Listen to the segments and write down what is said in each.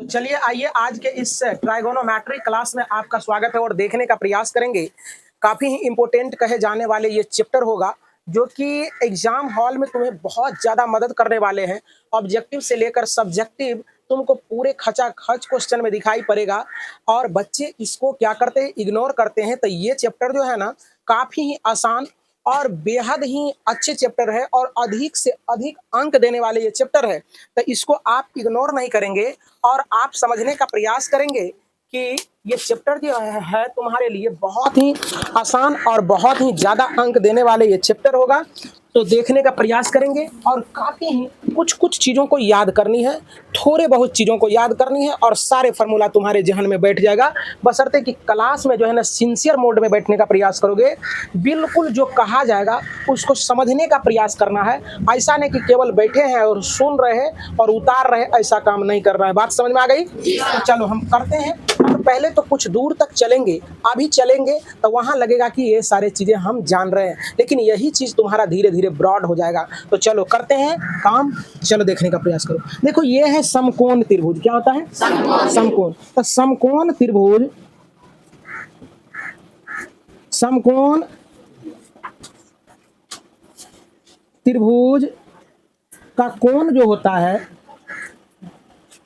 चलिए आइए आज के इस ट्राइगोनोमेट्री क्लास में आपका स्वागत है और देखने का प्रयास करेंगे। काफ़ी ही इम्पोर्टेंट कहे जाने वाले ये चैप्टर होगा जो कि एग्जाम हॉल में तुम्हें बहुत ज़्यादा मदद करने वाले हैं। ऑब्जेक्टिव से लेकर सब्जेक्टिव तुमको पूरे खचाखच क्वेश्चन में दिखाई पड़ेगा और बच्चे इसको क्या करते हैं, इग्नोर करते हैं। तो ये चैप्टर जो है ना काफ़ी ही आसान और बेहद ही अच्छे चैप्टर है और अधिक से अधिक अंक देने वाले ये चैप्टर है। तो इसको आप इग्नोर नहीं करेंगे और आप समझने का प्रयास करेंगे कि ये चैप्टर जो है तुम्हारे लिए बहुत ही आसान और बहुत ही ज़्यादा अंक देने वाले ये चैप्टर होगा। तो देखने का प्रयास करेंगे और काफ़ी ही कुछ चीज़ों को याद करनी है, थोड़े बहुत चीज़ों को याद करनी है और सारे फार्मूला तुम्हारे जहन में बैठ जाएगा। बशर्ते कि क्लास में जो है ना सिंसियर मोड में बैठने का प्रयास करोगे, बिल्कुल जो कहा जाएगा उसको समझने का प्रयास करना है। ऐसा नहीं कि केवल बैठे हैं और सुन रहे हैं और उतार रहे, ऐसा काम नहीं करना है। बात समझ में आ गई? तो चलो हम करते हैं। तो पहले तो कुछ दूर तक चलेंगे, अभी चलेंगे तो वहाँ लगेगा कि ये सारे चीज़ें हम जान रहे हैं, लेकिन यही चीज़ तुम्हारा धीरे धीरे ब्रॉड हो जाएगा। तो चलो करते हैं काम, चलो देखने का प्रयास करो। देखो ये है समकोण त्रिभुज। क्या होता है? समकोण। तो समकोण त्रिभुज, समकोण त्रिभुज का कोण जो होता है,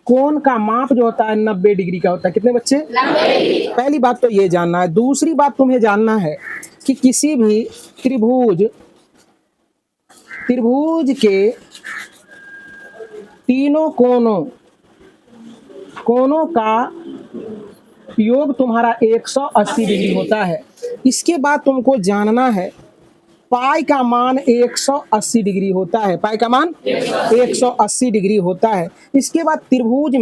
कोण का माप जो होता है 90 डिग्री का होता है। कितने बच्चे? 90। पहली बात तो ये जानना है। दूसरी बात तुम्हें जानना है कि किसी भी त्रिभुज के तीनों कोणों का योग तुम्हारा 180 डिग्री होता है। इसके बाद तुमको जानना है पाई का मान 180 डिग्री होता है। पाई का मान 180 डिग्री होता है। इसके बाद त्रिभुज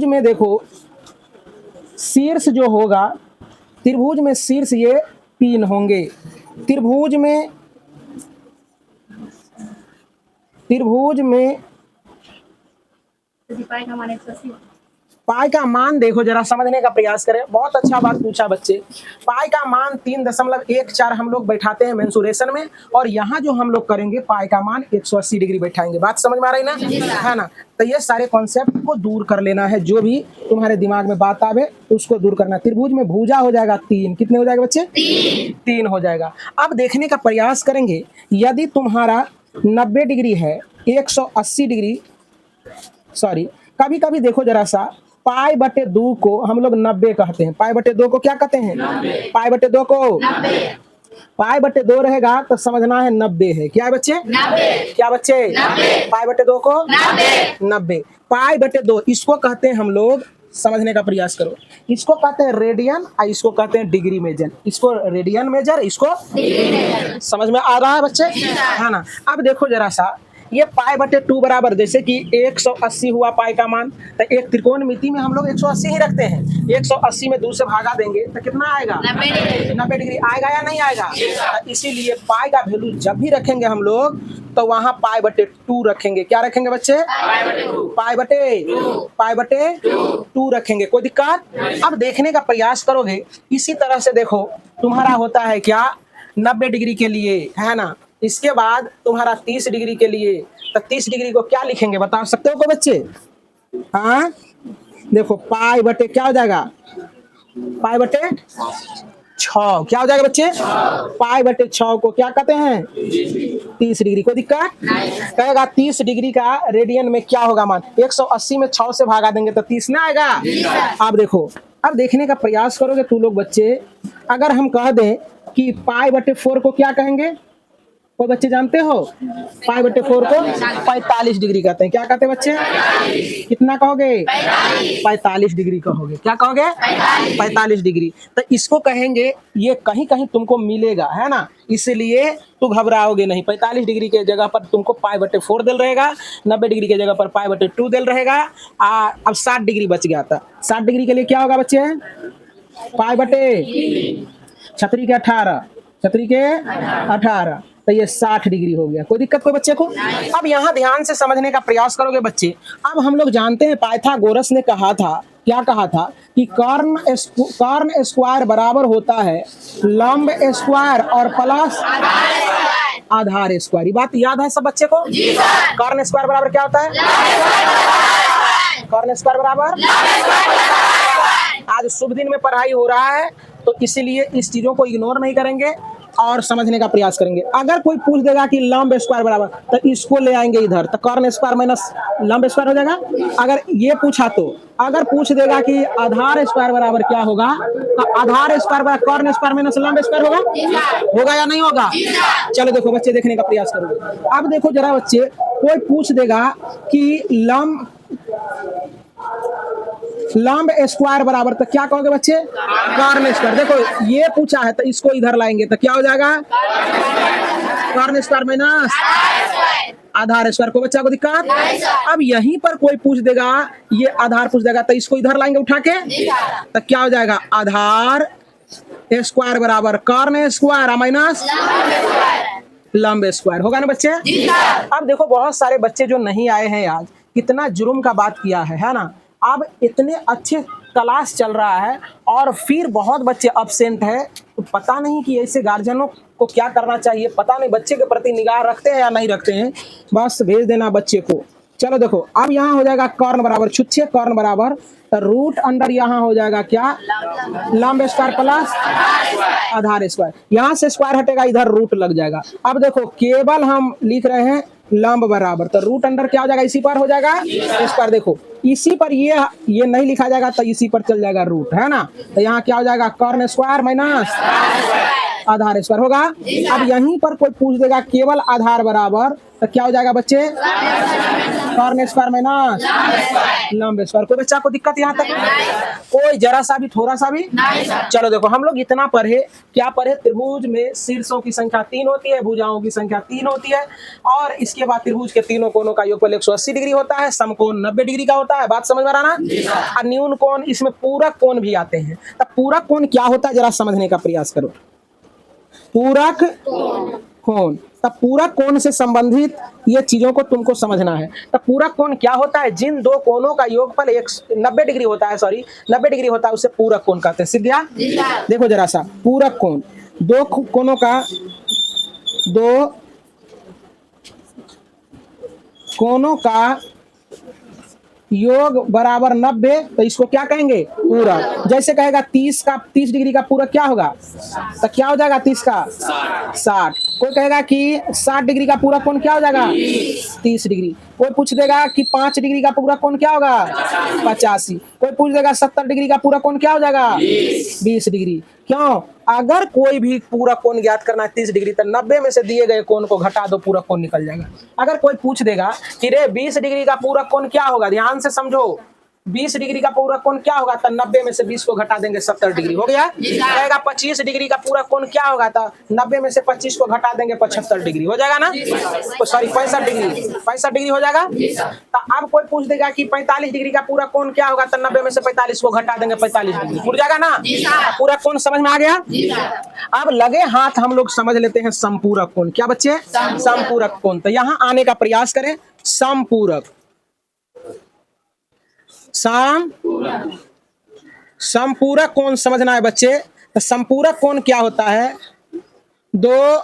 में देखो शीर्ष जो होगा, त्रिभुज में शीर्ष ये 3 होंगे। त्रिभुज में पाई का मान देखो, जरा समझने का प्रयास करें। बहुत अच्छा बात पूछा बच्चे। पाई का मान 3.14 हम लोग बैठाते हैं मेंसुरेशन में, और यहाँ जो हम लोग करेंगे पाई का मान 180 डिग्री बैठाएंगे। बात समझ में आ रही ना? है ना? तो ये सारे कॉन्सेप्ट को दूर कर लेना है, जो भी तुम्हारे दिमाग में बात आवे उसको दूर करना। त्रिभुज में भुजा हो जाएगा 3। कितने हो जाएगा बच्चे? 3 हो जाएगा। अब देखने का प्रयास करेंगे, यदि तुम्हारा 90 डिग्री है, 180 डिग्री, सॉरी, कभी कभी देखो जरा सा, पाई बटे 2 को हम लोग 90 कहते हैं। पाई बटे 2 को क्या कहते हैं? पाई बटे 2 को 90। पाई बटे 2 रहेगा तो समझना है 90 है। क्या है बच्चे? 90। क्या बच्चे? 90। पाई बटे 2 को 90। पाई बटे 2 इसको कहते हैं हम लोग, समझने का प्रयास करो, इसको कहते हैं रेडियन और इसको कहते हैं डिग्री मेजर। इसको रेडियन मेजर, इसको डिग्री मेजर। समझ में आ रहा है बच्चे? है ना? अब देखो जरा सा, ये पाई बटे 2 बराबर, जैसे कि 180 हुआ पाई का मान, तो एक त्रिकोणमिति में हम लोग 180 ही रखते हैं। 180 में 2 से भागा देंगे तो कितना आएगा? 90 डिग्री आएगा या नहीं आएगा? तो इसीलिए पाई का वैल्यू जब भी रखेंगे हम लोग तो वहाँ पाई बटे 2 रखेंगे। क्या रखेंगे बच्चे? पाई बटे 2 रखेंगे। कोई दिक्कत? अब देखने का प्रयास करोगे, इसी तरह से देखो तुम्हारा होता है क्या 90 डिग्री के लिए, है ना? इसके बाद तुम्हारा 30 डिग्री के लिए, तो 30 डिग्री को क्या लिखेंगे बता सकते हो को बच्चे? हाँ देखो, पाई बटे क्या हो जाएगा? पाई बटे 6। क्या हो जाएगा बच्चे? पाई बटे 6 को क्या कहते हैं? 30 डिग्री। कोई दिक्कत? कहेगा 30 डिग्री का रेडियन में क्या होगा मान? 180 में 6 से भागा देंगे तो 30 ना आएगा? अब देखो, अब देखने का प्रयास करोगे तू लोग बच्चे, अगर हम कह दें कि पाई बटे 4 को क्या कहेंगे? कोई बच्चे जानते हो? पाई बटे 4 को 45 डिग्री कहते हैं। क्या कहते हैं बच्चे? कितना कहोगे? 45 डिग्री कहोगे। क्या कहोगे? 45 डिग्री। तो इसको कहेंगे, ये कहीं कहीं तुमको मिलेगा, है ना? इसलिए तू घबराओगे नहीं। 45 डिग्री के जगह पर तुमको पाई बटे 4 दिल रहेगा, 90 डिग्री के जगह पर पाई बटे 2 दिल रहेगा। अब 60 डिग्री बच गया था। 60 डिग्री के लिए क्या होगा बच्चे? पाई बटे छतरी के 18, छतरी के 18, तो ये 60 डिग्री हो गया। कोई दिक्कत कोई बच्चे को? अब यहाँ ध्यान से समझने का प्रयास करोगे बच्चे। अब हम लोग जानते हैं पाइथागोरस ने कहा था, क्या कहा था कि कर्ण स्क्वायर बराबर होता है लंब स्क्वायर और प्लस आधार स्क्वायर। ये बात याद है सब बच्चे को? कॉर्न स्क्वायर बराबर क्या होता है? कॉर्न स्क्वायर बराबर। आज शुभ दिन में पढ़ाई हो रहा है तो इसीलिए इस चीजों को इग्नोर नहीं करेंगे और समझने का प्रयास करेंगे। अगर कोई पूछ देगा कि लंब स्क्वायर बराबर, तो इसको ले आएंगे इधर, तो कॉर्न स्क्वायर माइनस लंब स्क्वायर हो जाएगा। अगर ये पूछा तो अगर पूछ देगा कि आधार स्क्वायर बराबर क्या होगा, तो आधार स्क्वायर बराबर कॉर्न स्क्वायर माइनस लंब स्क्वायर होगा या नहीं होगा? चलो देखो बच्चे, देखने का प्रयास करोगे। अब देखो जरा बच्चे, कोई पूछ देगा कि लंब स्क्वायर बराबर, तो क्या कहोगे बच्चे? Corn square. देखो ये पूछा है तो इसको इधर लाएंगे तो क्या हो जाएगा? कॉर्न स्क्वायर माइनस आधार स्क्वायर। को बच्चा को दिक्कत? अब यहीं पर कोई पूछ देगा, ये आधार पूछ देगा, तो इसको इधर लाएंगे उठा के, तो क्या हो जाएगा? आधार स्क्वायर बराबर कॉर्न स्क्वायर माइनस लंब स्क्वायर। होगा ना बच्चे? अब देखो बहुत सारे बच्चे जो नहीं आए हैं आज, कितना जुर्म का बात किया है ना। अब इतने अच्छे क्लास चल रहा है और फिर बहुत बच्चे अब्सेंट है, तो पता नहीं कि ऐसे गार्जियनों को क्या करना चाहिए। पता नहीं बच्चे के प्रति निगाह रखते हैं या नहीं रखते हैं। बस भेज देना बच्चे को। चलो देखो, अब यहाँ हो जाएगा कॉर्न बराबर छुच्छे कॉर्न बराबर, तो रूट अंडर यहाँ हो जाएगा क्या? लंब स्क्वायर प्लस आधार स्क्वायर। यहाँ से स्क्वायर हटेगा, इधर रूट लग जाएगा। अब देखो केवल हम लिख रहे हैं लंब बराबर, तो रूट अंडर क्या हो जाएगा? इसी पर हो जाएगा स्क्वायर। देखो इसी पर ये नहीं लिखा जाएगा तो इसी पर चल जाएगा रूट, है ना। तो यहाँ क्या हो जाएगा? कॉर्न स्क्वायर माइनस आधार स्क्वायर होगा। अब यहीं पर कोई पूछ देगा केवल आधार बराबर, तो क्या हो जाएगा बच्चे? कॉर्न स्क्वायर माइनस लंब स्क्वायर। कोई बच्चा को दिक्कत यहाँ तक? कोई जरा सा भी, थोड़ा सा भी? चलो देखो, हम लोग इतना पढ़े, क्या पढ़े? त्रिभुज में शीर्षों की संख्या 3 होती है, भुजाओं की संख्या 3 होती है, और इसके बाद त्रिभुज के तीनों कोनों का योगफल 180 डिग्री होता है, समकोण 90 डिग्री का होता है। बात समझ में आ रहा ना? और न्यून कोण, इसमें पूरक कोण भी आते हैं। तब पूरक कोण क्या होता है जरा समझने का प्रयास करो। पूरक कोण, तब पूरक कोण से संबंधित ये चीजों को तुमको समझना है। तब पूरक कोण क्या होता है? जिन दो कोणों का योगफल 90 डिग्री होता है, 90 डिग्री होता है, उसे पूरक कोण कहते हैं। सिद्धिया देखो जरा सा, पूरक कोण दो कोणों का, दो कोणों का योग बराबर 90, तो इसको क्या कहेंगे? पूरक। जैसे कहेगा 30 डिग्री का पूरक क्या होगा? तो क्या हो जाएगा? 30 का 60। कोई कहेगा कि 60 डिग्री का पूरक कोण क्या हो जाएगा? 30 डिग्री। कोई पूछ देगा कि 5 डिग्री का पूरक कोण क्या होगा? 85। कोई पूछ देगा 70 डिग्री का पूरक कोण क्या हो जाएगा? 20 डिग्री। क्यों? अगर कोई भी पूरक कोण ज्ञात करना है 30 डिग्री, तो 90 में से दिए गए कोण को घटा दो, पूरक कोण निकल जाएगा। अगर कोई पूछ देगा कि रे 20 डिग्री का पूरक कोण क्या होगा, ध्यान से समझो, 20 डिग्री का पूरक कोण क्या होगा? तो 90 में से 20 को घटा देंगे, 70 डिग्री हो गया। कहेगा 25 डिग्री का पूरक कोण क्या होगा? तो 90 में से 25 को घटा देंगे, 75 डिग्री हो जाएगा ना। सॉरी 65 डिग्री हो जाएगा। तो अब कोई पूछ देगा कि 45 डिग्री का पूरक कोण क्या होगा? तो 90 में से 45 को घटा देंगे, 45 डिग्री हो जाएगा ना। पूरक कोण समझ में आ गया? अब लगे हाथ हम लोग समझ लेते हैं समपूरक कोण। क्या बच्चे? समपूरक कोण। तो यहाँ आने का प्रयास करें। समपूरक, समपूरक कोण समझना है बच्चे। तो समपूरक कोण क्या होता है? दो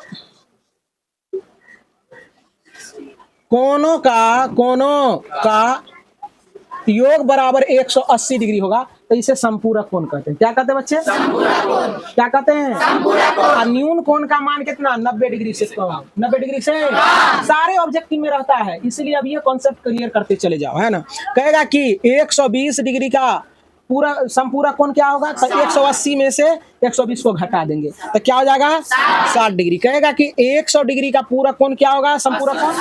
कोणों का योग बराबर 180 डिग्री होगा, तो इसे समपूरक कोण कहते हैं। क्या कहते हैं बच्चे? क्या कहते हैं? न्यून कोण का मान कितना? 90 डिग्री से कम। 90 डिग्री से सारे ऑब्जेक्टिव में रहता है, इसलिए अब ये कॉन्सेप्ट क्लियर करते चले जाओ, है ना। कहेगा कि 120 डिग्री का पूरा समपूरक कोण क्या होगा? तो 180 में से 120 को घटा देंगे, तो क्या हो जाएगा? 60 डिग्री। कहेगा कि 100 डिग्री का पूरक कोण क्या होगा? समपूरक कोण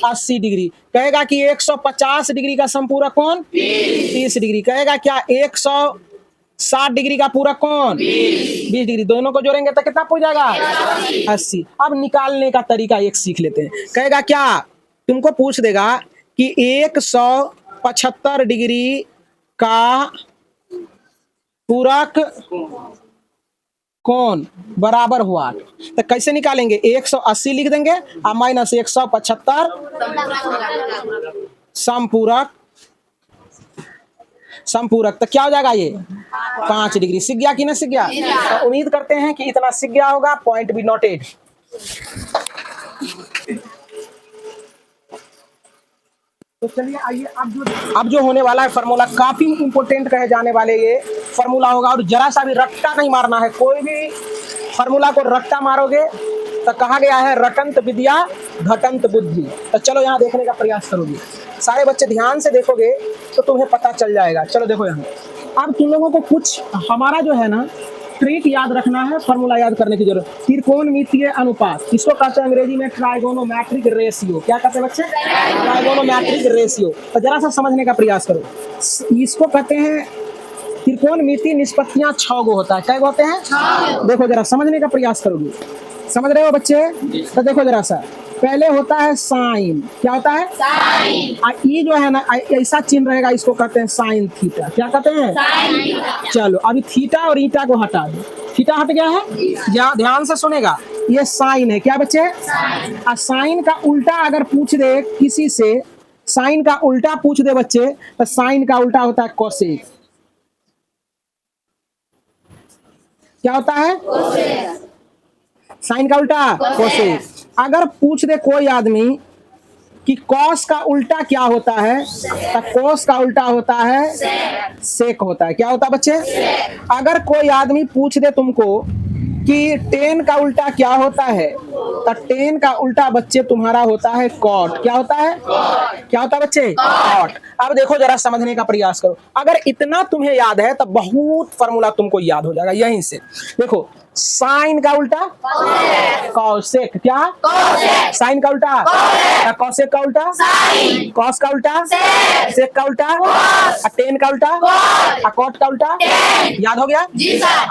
80 डिग्री। कहेगा कि 150 डिग्री का समपूरक कोण 30 डिग्री। कहेगा क्या 160 डिग्री का पूरक कोण 20 डिग्री। दोनों को जोड़ेंगे तो कितना पूछ जाएगा? 80। अब निकालने का तरीका एक सीख लेते हैं। कहेगा क्या? तुमको पूछ देगा कि 175 डिग्री का पूरक कोण बराबर हुआ, तो कैसे निकालेंगे? 180 लिख देंगे और माइनस 175 समपूरक, तो क्या हो जाएगा? ये 5 डिग्री। सीख गया कि नहीं सीख गया? तो उम्मीद करते हैं कि इतना सीख गया होगा। Point be noted. तो चलिए आइए, अब जो होने वाला है फार्मूला काफी इंपोर्टेंट कहे जाने वाले ये फार्मूला होगा, और जरा सा भी रट्टा नहीं मारना है। कोई भी फार्मूला को रट्टा मारोगे तो कहा गया है रटंत विद्या घटंत बुद्धि। तो चलो यहाँ देखने का प्रयास करोगे, सारे बच्चे ध्यान से देखोगे तो तुम्हें पता चल जाएगा। चलो देखो यहाँ, अब तुम लोगों को कुछ हमारा जो है ना ट्रिक याद रखना है, फार्मूला याद करने की जरूरत। त्रिकोणमितीय अनुपात, इसको कहते हैं अंग्रेजी में ट्राइगोनोमेट्रिक रेशियो। क्या कहते हैं बच्चे? Trigonometric ratio. तो जरा सा समझने का प्रयास करो, इसको कहते हैं त्रिकोणमितीय निष्पत्तियां 6 गो होता है। क्या होते हैं? देखो जरा समझने का प्रयास करोगे, समझ रहे हो बच्चे? तो देखो जरा सा, पहले होता है साइन। क्या होता है? साइन। ये जो है ना ऐसा चिन्ह रहेगा, इसको कहते हैं साइन थीटा। क्या कहते हैं? Sine theta. चलो अभी थीटा और ईटा को हटा दो, थीटा हट गया है। ध्यान से सुनेगा, ये साइन है। क्या बच्चे? साइन। साइन का उल्टा अगर पूछ दे किसी से, साइन का उल्टा पूछ दे बच्चे, तो साइन का उल्टा होता है कोसेक। क्या होता है? साइन का उल्टा कोसेक। अगर पूछ दे कोई आदमी कि कॉस का उल्टा क्या होता है, तो कॉस का उल्टा होता है सेक होता है। क्या होता है बच्चे? अगर कोई आदमी पूछ दे तुमको कि टेन का उल्टा क्या होता है, तो टेन का उल्टा बच्चे तुम्हारा होता है कॉट। क्या होता है? क्या होता है बच्चे? कॉट। अब देखो जरा समझने का प्रयास करो, अगर इतना तुम्हें याद है तो बहुत फार्मूला तुमको याद हो जाएगा यहीं से। देखो साइन का उल्टा कॉसेक। क्या? कॉसेक। साइन का उल्टा कॉसेक का उल्टा कॉस का उल्टा सेक का उल्टा टेन का उल्टा कॉट का उल्टा। याद हो गया?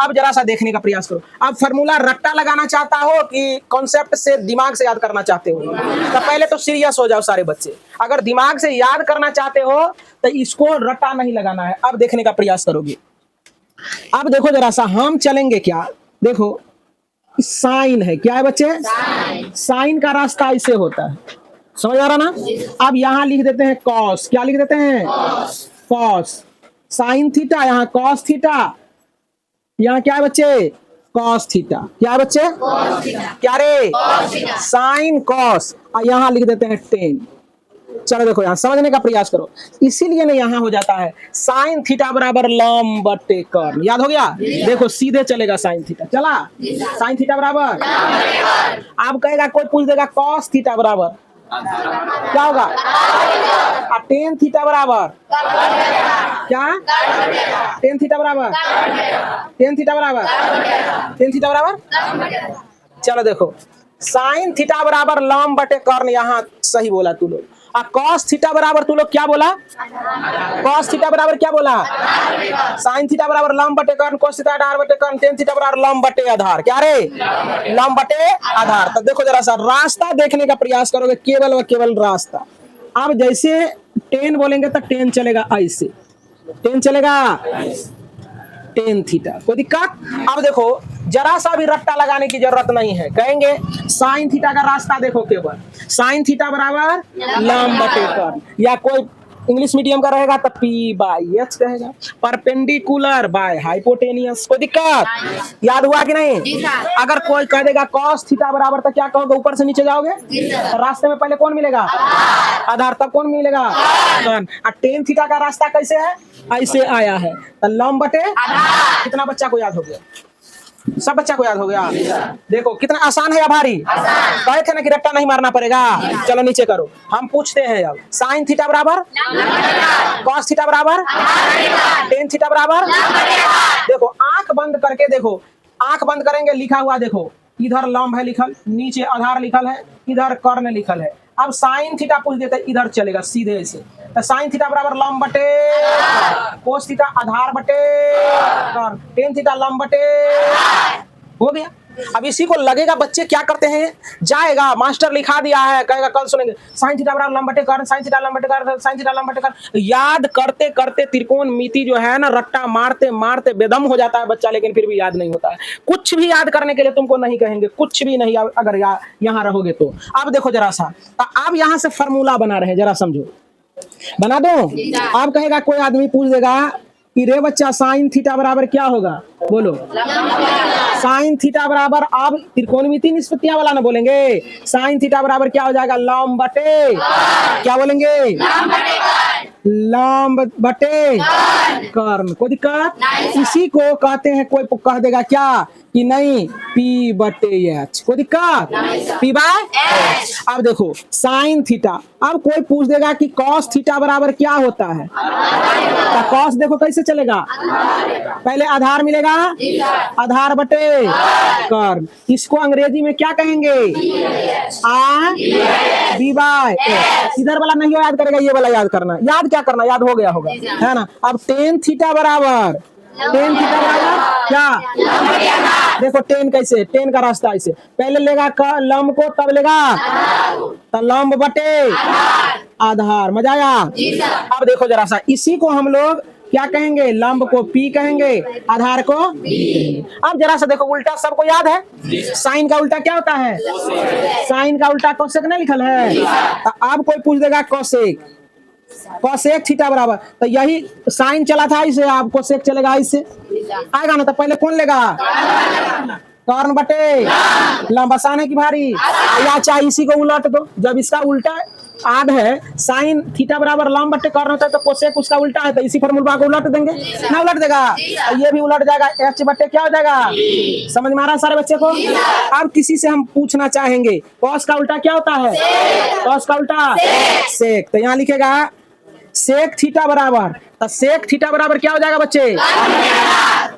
अब जरा सा देखने का प्रयास करो। अब फार्मूला रट्टा लगाना चाहता हो कि कॉन्सेप्ट से दिमाग से याद करना चाहते हो, तो पहले तो सीरियस हो जाओ सारे बच्चे। अगर दिमाग से याद करना चाहते हो तो इसको रट्टा नहीं लगाना है। अब देखने का प्रयास करोगे। अब देखो जरा सा, हम चलेंगे क्या, देखो साइन है। क्या है बच्चे? साइन का रास्ता ऐसे होता है, समझ आ रहा ना? अब यहाँ लिख देते हैं कॉस। क्या लिख देते हैं? कॉस। साइन थीटा, यहाँ कॉस थीटा, यहाँ क्या है बच्चे? Cos theta. क्या है बच्चे? क्या रे? Sine cos. यहाँ लिख देते हैं टेन। चलो देखो यहाँ समझने का प्रयास करो, इसीलिए ना यहाँ हो जाता है साइन थीटा बराबर लंब बटे कर्ण। याद हो गया? देखो सीधे चलेगा साइन थीटा। चला? साइन थीटा बराबर, आप कहेगा कोई पूछ देगा कॉस थीटा बराबर क्या होगा? टेन थीटा बराबर क्या? टेन थीटा बराबर टेन थीटा बराबर टेन थीटा बराबर। चलो देखो साइन थीटा बराबर लंब बटे कर्ण, यहाँ सही बोला तू लोग। कॉस थीटा बराबर तू लोग क्या बोला? कॉस थीटा बराबर क्या बोला? साइन थीटा बराबर लंब बटे कर्ण, कोस थीटा आधार बटे कर्ण, टेन थीटा बराबर लंब बटे आधार। क्या रे? लंब बटे आधार। तब देखो जरा सा रास्ता देखने का प्रयास करोगे, केवल व केवल रास्ता। अब जैसे टेन बोलेंगे तो टेन चलेगा ऐसे, टेन चलेगा टेन थीटा। कोई दिक्कत? अब देखो जरा सा भी रट्टा लगाने की जरूरत नहीं है, कहेंगे साइन थीटा का रास्ता देखो, केवल साइन थीटा बराबर लंब बटे कर्ण, या कोई इंग्लिश मीडियम का रहेगा तो पी बाई एच कहेगा, परपेंडिकुलर बाय हाइपोटेनियस। कोई दिक्कत? याद हुआ कि नहीं? अगर कोई कह देगा कॉस थीटा बराबर, तो क्या कहोगे? ऊपर से नीचे जाओगे, रास्ते में पहले कौन मिलेगा? आधार। तब कौन मिलेगा? टेन थीटा का रास्ता कैसे है? ऐसे आया है, तो लंब बटे आधार। कितना बच्चा को याद हो गया? सब बच्चा को याद हो गया? देखो कितना आसान है या भारी? कहे थे ना कि रट्टा नहीं मारना पड़ेगा। चलो नीचे करो, हम पूछते हैं अब साइन थीटा बराबर कॉस थीटा बराबर टेन थीटा बराबर। देखो आंख बंद करके देखो, आंख बंद करेंगे लिखा हुआ देखो, इधर लंब है लिखल, नीचे आधार लिखल है, इधर कर्ण लिखल है। अब साइन थीटा पूछ देते इधर चलेगा सीधे ऐसे, तो साइन थीटा बराबर लंब बटे कोस थीटा आधार बटे कर्ण, टेन थीटा लंब बटे। हो गया। अब इसी को लगेगा बच्चे क्या करते हैं, जाएगा मास्टर लिखा दिया है, कहेगा कल सुनेंगे साइन थीटा बराबर लंब बटे कर्ण, साइन थीटा लंब बटे कर्ण, साइन थीटा लंब बटे कर्ण। याद करते करते त्रिकोणमिति जो है ना रट्टा मारते मारते बेदम हो जाता है बच्चा, लेकिन फिर भी याद नहीं होता है। कुछ भी याद करने के लिए तुमको नहीं कहेंगे, कुछ भी नहीं, अगर यहाँ रहोगे तो। अब देखो जरा सा, अब यहाँ से फार्मूला बना रहे हैं, जरा समझो, बना दो। आप कहेगा कोई आदमी पूछ देगा कि रे बच्चा साइन थीटा बराबर क्या होगा, बोलो साइन थीटा बराबर, अब त्रिकोणमिति निष्पत्तियां वाला ना बोलेंगे। साइन थीटा बराबर क्या हो जाएगा, लंब बटे क्या बोलेंगे, लंब बटे कर्ण। कोई दिक्कत, इसी को कहते हैं, कोई कह देगा क्या कि नहीं P बटे H, कोई दिक्कत, P बाय H। अब देखो साइन थीटा, अब कोई पूछ देगा कि कॉस थीटा बराबर क्या होता है, तो कॉस देखो कैसे चलेगा, पहले आधार मिलेगा, आधार बटे कर्ण, इसको अंग्रेजी में क्या कहेंगे, आ B बाय H। इधर वाला नहीं याद करेगा, ये वाला याद करना, याद क्या करना, याद हो गया होगा, है ना। अब टेन थीटा बराबर, टेन थीटा बराबर क्या, देखो टेन कैसे, टेन का रास्ता ऐसे, पहले लेगा लंब को, तब लेगा तो लंब बटे आधार। मजा आया। अब देखो जरा सा, इसी को हम लोग क्या कहेंगे, लंब को P कहेंगे, आधार को B कहेंगे। अब जरा सा देखो, उल्टा सबको याद है, साइन का उल्टा क्या होता है, साइन का उल्टा कोसेक नहीं लिखल है, तो अब कोई पूछ देगा कोसेक, कोसेक थीटा बराबर, तो यही साइन चला था इसे, आप कोसेक चलेगा इससे, आएगा ना, तो पहले कौन लेगा, कर्ण बटे लंब, आसान है कि भारी, या चाहे इसी को उलट दो, जब इसका उल्टा आध है, साइन थीटा बराबर लंब बटे कर्ण होता है, तो कोसेक उसका उल्टा है, तो इसी फॉर्मूला को उलट देंगे ना, उलट देगा, ये भी उलट जाएगा, H बटे क्या हो जाएगा, समझ में आ रहा है सारे बच्चे को। अब किसी से हम पूछना चाहेंगे कॉस का उल्टा क्या होता है, कॉस का उल्टा सेक, तो यहाँ लिखेगा सेक थीटा बराबर, तो सेक थीटा बराबर क्या हो जाएगा बच्चे,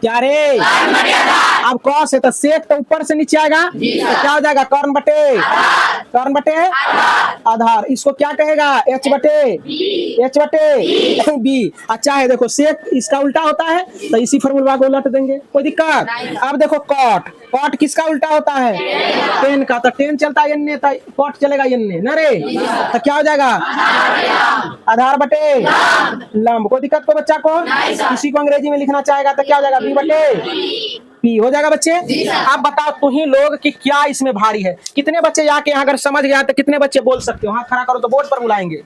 क्या रे, अब कॉस है तो सेक तो ऊपर से नीचे आएगा, तो क्या हो जाएगा, कर्ण बटे आधार, इसको क्या कहेगा, H बटे B। अच्छा है, देखो सेक इसका उल्टा होता है, तो इसी फॉर्मूला को उलट देंगे, कोई दिक्कत। अब देखो कॉट, कॉट किसका उल्टा होता है, टेन का, तो टेन चलता है एन्ने, तो कॉट चलेगा एन्ने ना रे, तो क्या हो जाएगा, आधार बटे लंब। कोई दिक्कत को बच्चा को, इसी को अंग्रेजी में लिखना चाहेगा तो क्या हो जाएगा, B बटे P हो जाएगा बच्चे। आप बताओ तुम्ही लोग कि क्या इसमें भारी है, कितने बच्चे जाके यहाँ अगर समझ गया तो कितने बच्चे बोल सकते हो, हाथ खड़ा करो तो बोर्ड पर बुलाएंगे,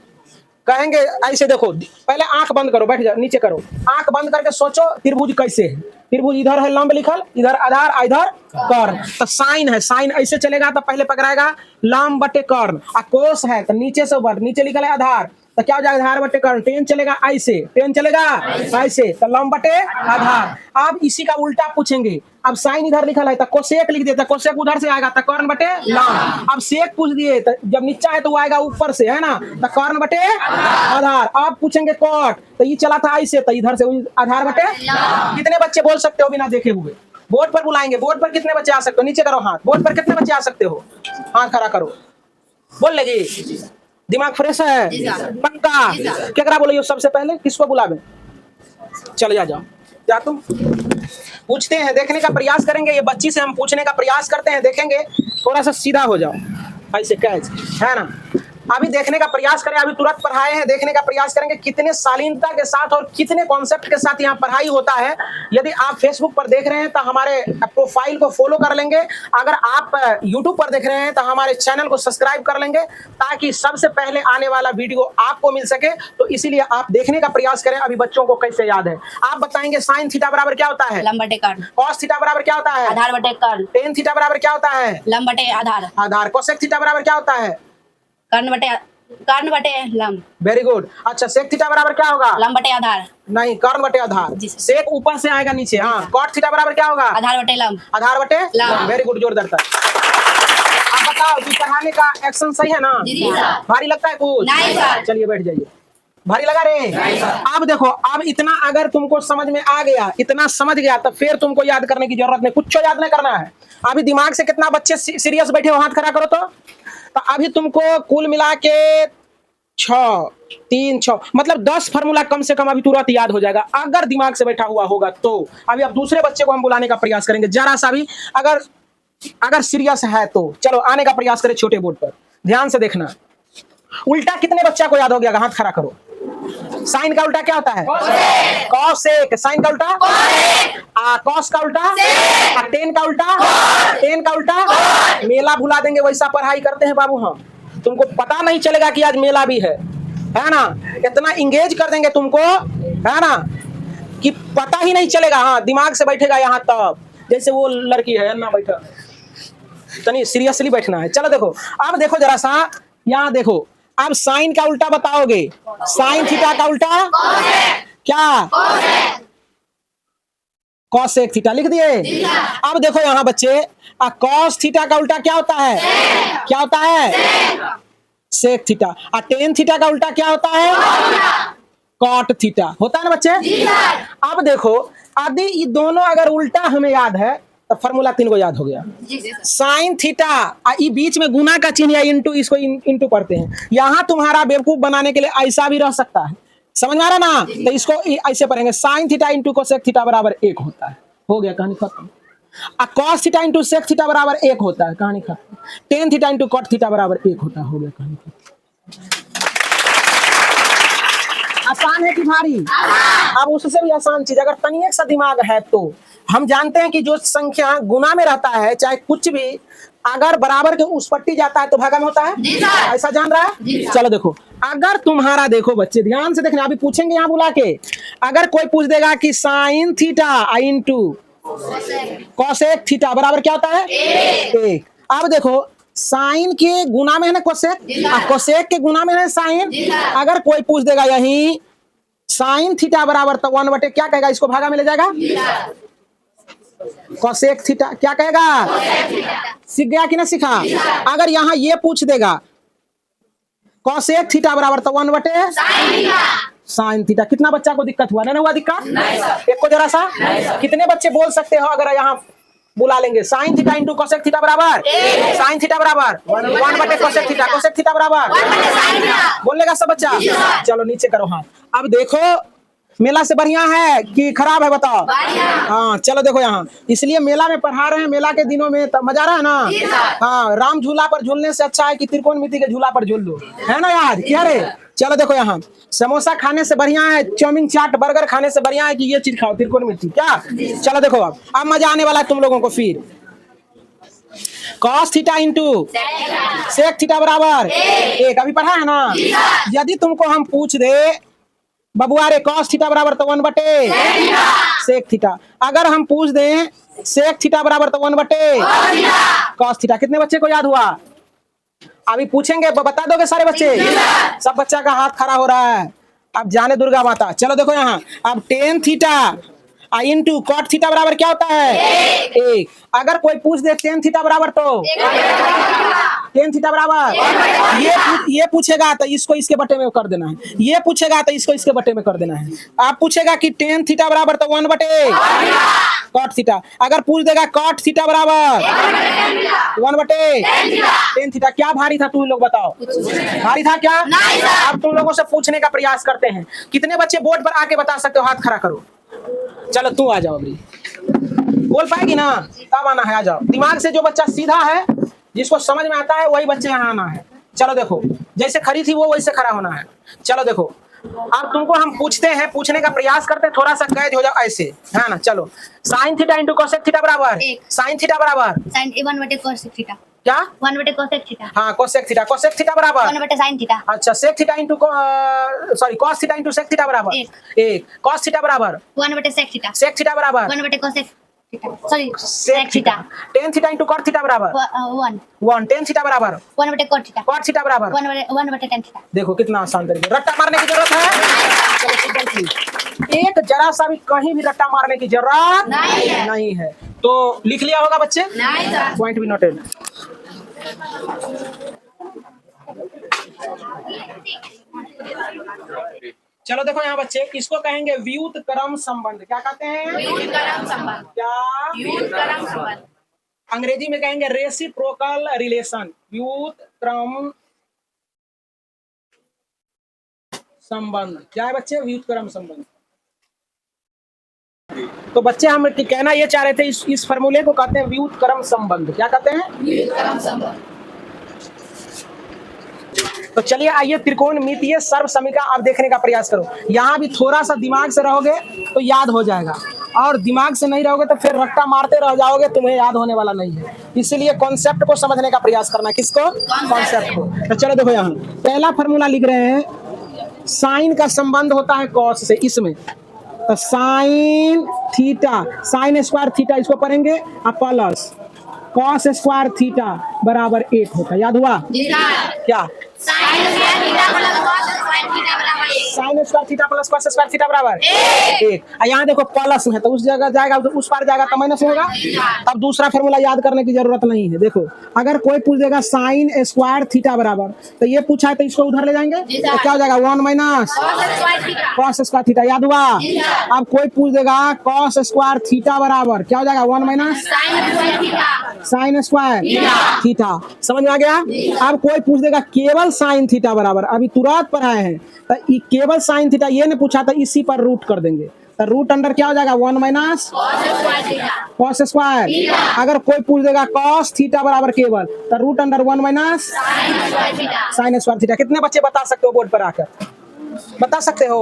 कहेंगे ऐसे देखो, पहले आंख बंद करो, बैठ जाओ नीचे करो, आंख बंद करके सोचो त्रिभुज कैसे है, त्रिभुज इधर है लंब लिखल, इधर आधार, इधर कर्ण, तो साइन है, साइन ऐसे चलेगा तो पहले पकड़ाएगा लंब बटे कर्ण, और कोस है तो नीचे से ऊपर, नीचे लिखल है आधार, तो क्या हो जाएगा, आधार बटे कर्ण, टेन चलेगा ऐसे, टेन चलेगा ऐसे, तो लंब बटे आधार। अब इसी का उल्टा पूछेंगे, अब साइन इधर लिखा है तो कोसेक लिख देता, कोसेक उधर से आएगा तो कर्ण बटे लंब। अब सेक पूछ दिए तो जब नीचा है तो वो आएगा ऊपर से, है ना, तो कर्ण बटे आधार। अब पूछेंगे कॉट, तो ये चला था ऐसे, तो इधर से आधार बटे। कितने बच्चे बोल सकते हो बिना देखे हुए, बोर्ड पर बुलाएंगे, बोर्ड पर कितने बच्चे आ सकते हो, नीचे करो हाथ, बोर्ड पर कितने बच्चे आ सकते हो, हाथ खड़ा करो, बोल लेगी, दिमाग फ्रेश है पक्का, क्या बोलो सबसे पहले किसको बुलावे, चल जाओ क्या तुम पूछते हैं, देखने का प्रयास करेंगे, ये बच्ची से हम पूछने का प्रयास करते हैं, देखेंगे थोड़ा सा सीधा हो जाओ ऐसे कैच, है ना, अभी देखने का प्रयास करें, अभी तुरंत पढ़ाए हैं, देखने का प्रयास करेंगे कितने शालीनता के साथ और कितने कॉन्सेप्ट के साथ यहाँ पढ़ाई होता है। यदि आप फेसबुक पर देख रहे हैं तो हमारे प्रोफाइल को फॉलो कर लेंगे, अगर आप यूट्यूब पर देख रहे हैं तो हमारे चैनल को सब्सक्राइब कर लेंगे, ताकि सबसे पहले आने वाला वीडियो आपको मिल सके, तो इसीलिए आप देखने का प्रयास करें। अभी बच्चों को कैसे याद है, आप बताएंगे साइन थीटा बराबर क्या होता है, लंब बटे कर्ण। कॉस थीटा बराबर क्या होता है, आधार बटे कर्ण। टेन थीटा बराबर क्या होता है, लंब बटे आधार। आधार। कोसेक थीटा बराबर क्या होता है, कर्ण बटे लंब। Very good. अच्छा सेक थीटा बराबर क्या होगा, लंब बटे आधार। नहीं, कर्ण बटे आधार। सेक ऊपर से आएगा नीचे, हाँ। कॉट थीटा बराबर क्या होगा, आधार बटे लंब। आधार बटे लंब। वेरी गुड, जोरदार था। आप बताओ कि पढ़ाने का एक्शन सही है ना, भारी लगता है कुछ, नहीं सर। चलिए बैठ जाइए, भारी लगा रे। अब देखो, अब इतना अगर तुमको समझ में आ गया, इतना समझ गया, तो फिर तुमको याद करने की जरूरत नहीं, कुछ याद नहीं करना है। अभी दिमाग से कितना बच्चे सीरियस बैठे हो, हाथ खड़ा करो तो अभी तुमको कुल मिला के 6 मतलब 10 फार्मूला कम से कम अभी तुरंत याद हो जाएगा, अगर दिमाग से बैठा हुआ होगा तो। अभी अब दूसरे बच्चे को हम बुलाने का प्रयास करेंगे, जरा सा भी अगर सीरियस है तो चलो आने का प्रयास करें छोटे बोर्ड पर, ध्यान से देखना। उल्टा कितने बच्चा को याद हो गया, हाथ खड़ा करो। साइन का उल्टा क्या होता है, कॉसेक। साइन का उल्टा कॉस का उल्टा, टेन का उल्टा, टेन का उल्टा मेला भुला देंगे, वैसा पढ़ाई करते हैं बाबू हम, तुमको पता नहीं चलेगा कि आज मेला भी है ना, इतना इंगेज कर देंगे तुमको, है ना, कि पता ही नहीं चलेगा, हाँ दिमाग से बैठेगा यहाँ तब। जैसे वो लड़की है ना, बैठा तनी सीरियसली बैठना है। चलो देखो, अब देखो जरा सा, यहाँ देखो, अब साइन का उल्टा बताओगे। साइन थीटा का उल्टा क्या? कॉसेक थीटा लिख दिए। अब देखो यहाँ बच्चे, कॉस थीटा का उल्टा क्या होता है? क्या होता है? Sec theta. और टेन थीटा का उल्टा क्या होता है? कॉट थीटा होता है ना बच्चे। अब देखो, यदि ये दोनों अगर उल्टा हमें याद है तो फॉर्मूला 3 को याद हो गया। साइन थीटा, ये बीच में गुना का चिन्ह या इंटू, इसको इंटू पढ़ते हैं। यहाँ तुम्हारा बेवकूफ बनाने के लिए ऐसा भी रह सकता है, समझ में आ रहा ना? तो इसको ऐसे पढ़ेंगे, sine theta into cosec theta बराबर 1 होता है। हो गया, कहानी खत्म। Cos theta into sec theta बराबर 1 होता है, कहानी खत्म। Tan theta into cot theta बराबर 1 होता है, हो गया, कहानी खत्म। आसान है कि भारी? अब उससे भी आसान चीज, अगर तनिक सा दिमाग है तो हम जानते हैं कि जो संख्या गुना में रहता है, चाहे कुछ भी, अगर बराबर के उस पट्टी जाता है तो भागा में होता है। ऐसा जान रहा है? चलो देखो, अगर तुम्हारा, देखो बच्चे ध्यान से देखना, अभी पूछेंगे यहाँ बुला के, अगर कोई पूछ देगा कि sign theta into cosec theta बराबर क्या होता है? 1। अब देखो, साइन के गुना में है ना कोसेक, कोसेक के गुना में है साइन। अगर कोई पूछ देगा यही साइन थीटा बराबर, तो 1 बटे क्या कहेगा? इसको भागा में ले जाएगा, कोसेक थीटा। क्या कहेगा? सीख गया कि ना सीखा? अगर यहाँ ये पूछ देगा कोसेक थीटा बराबर, तो 1 बटे साइन थीटा। कितना बच्चा को दिक्कत हुआ? नहीं हुआ दिक्कत? एक को जरा सा, कितने बच्चे बोल सकते हो अगर यहाँ बुला लेंगे? Sign theta into cosec theta बराबर, साइन थीटा बराबर 1 बटे कोसेक थीटा, कोसेक थीटा बराबर बोल लेगा सब बच्चा। चलो नीचे करो हाथ। अब देखो, मेला से बढ़िया है कि खराब है बताओ? हाँ चलो देखो, यहाँ इसलिए मेला में पढ़ा रहे हैं, मेला के दिनों में तो मजा आ रहा है ना। हाँ, राम झूला पर झूलने से अच्छा है कि त्रिकोण मिति के झूला पर झूल लो, है ना याद? क्या रे? चलो देखो, यहाँ समोसा खाने से बढ़िया है, चाउमीन चाट बर्गर खाने से बढ़िया है कि ये चीज खाओ, त्रिकोण मिति। क्या? चलो देखो, अब मजा आने वाला है तुम लोगों को। फिर cos theta into sec theta बराबर 1, अभी पढ़ा है ना? यदि तुमको हम पूछ दे बबुआ रे कॉस थीटा बराबर तो 1 बटे सेक थीटा, अगर हम पूछ दें सेक थीटा बराबर तो 1 बटे कॉस थीटा, कितने बच्चे को याद हुआ? अभी पूछेंगे, बता दोगे सारे बच्चे? सब बच्चा का हाथ खड़ा हो रहा है। अब जाने दुर्गा माता। चलो देखो यहाँ, अब tan theta into cot theta बराबर क्या होता है? 1। अगर कोई पूछ दे टेन थीटा बराबर, तो टेन थीटा बराबर, ये पूछेगा तो इसको इसके बटे में कर देना है, ये पूछेगा तो इसको इसके बटे में कर देना है। आप पूछेगा कि टेन थीटा बराबर, तो 1 बटे कॉट थीटा। अगर पूछ देगा कॉट थीटा बराबर 1 बटे टेन थीटा, क्या भारी था? तुम लोग बताओ, भारी था क्या? अब तुम लोगों से पूछने का प्रयास करते हैं। कितने बच्चे बोर्ड पर आके बता सकते हो? हाथ खड़ा करो। चलो तू आ जाओ, अभी बोल पाएगी ना? तब आना है, आ जाओ। दिमाग से जो बच्चा सीधा है, जिसको समझ में आता है, वही बच्चे यहाँ आना है। चलो देखो, जैसे खड़ी थी वो वैसे खड़ा होना है। चलो देखो, अब तुमको हम पूछते हैं, पूछने का प्रयास करते हैं, थोड़ा सा कैद हो जाओ ऐसे, है ना? चलो, sine theta into cosec theta बराबर, साइन थीटा बराबर साइन 1 बटे कोसेक थीटा। क्या? 1 बटे कोसेक थीटा। हाँ, कोसेक थीटा बराबर 1 बटे साइन थीटा। अच्छा, sec theta into sorry cos theta into sec theta बराबर 1। कॉस थीटा बराबर 1 बटे सेक थीटा। सेक थीटा बराबर 1 बटे cosec theta, sorry sec theta. Tan theta into cot theta बराबर 1। टेन थीटा बराबर 1 बटे कॉट थीटा। कॉट थीटा बराबर 1 बटे टेन थीटा। देखो कितना आसान तरीके, रट्टा मारने की जरूरत है? चलो सिंपल प्लीज, एक जरा सा भी कहीं भी रट्टा मारने की जरूरत नहीं है। तो लिख लिया होगा बच्चे? पॉइंट भी नोटेड। चलो देखो यहाँ बच्चे, इसको कहेंगे व्युत्क्रम संबंध। क्या कहते हैं? व्युत्क्रम संबंध। क्या? व्युत्क्रम संबंध। अंग्रेजी में कहेंगे रेसिप्रोकल रिलेशन, व्युत्क्रम संबंध। क्या है बच्चे? व्युत्क्रम संबंध। तो बच्चे हम कहना ये चाह रहे थे, इस फॉर्मूले को कहते हैं व्युत्क्रम संबंध। क्या कहते हैं? व्युत्क्रम संबंध। तो चलिए आइए, त्रिकोणमितीय सर्व समीकरण आप देखने का प्रयास करो। यहाँ भी थोड़ा सा दिमाग से रहोगे तो याद हो जाएगा, और दिमाग से नहीं रहोगे तो फिर रट्टा मारते रह जाओगे, तुम्हें याद होने वाला नहीं है। इसलिए कॉन्सेप्ट को समझने का प्रयास करना। किसको? कॉन्सेप्ट को। तो चलो देखो, यहाँ पहला फॉर्मूला लिख रहे हैं, साइन का संबंध होता है कॉस से। इसमें तो sine theta, sine square theta इसको पढ़ेंगे और प्लस कॉस स्क्वायर थीटा बराबर 1 होता है। याद हुआ जी सर। क्या? Sign square theta plus cos square theta बराबर 1। Sine square theta plus cos square theta बराबर 1। यहाँ देखो प्लस है तो उस जगह जाएगा, तो उस पार जाएगा तो माइनस होगा। तब दूसरा फॉर्मूला याद करने की जरूरत नहीं है। देखो अगर कोई पूछ देगा साइन स्क्वायर थीटा बराबर, तो ये पूछा है तो इसको उधर ले जाएंगे तो क्या हो जाएगा 1 minus cos square theta. Cos square theta. याद हुआ? अब कोई पूछ देगा कॉस स्क्वायर थीटा बराबर क्या हो जाएगा 1 minus sine square theta. Sine square theta. समझ में आ गया? अब कोई पूछ देगा केवल साइन थीटा बराबर, अभी तुरंत पढ़ाए हैं तो केवल साइन थीटा ये ने पूछा था, इसी पर रूट कर देंगे तो रूट अंडर क्या हो जाएगा 1 minus cos square theta. Cos square. अगर कोई पूछ देगा कॉस थीटा बराबर केवल, तो root under 1 minus sine square theta. Sine square theta. कितने बच्चे बता सकते हो बोर्ड पर आकर? बता सकते हो?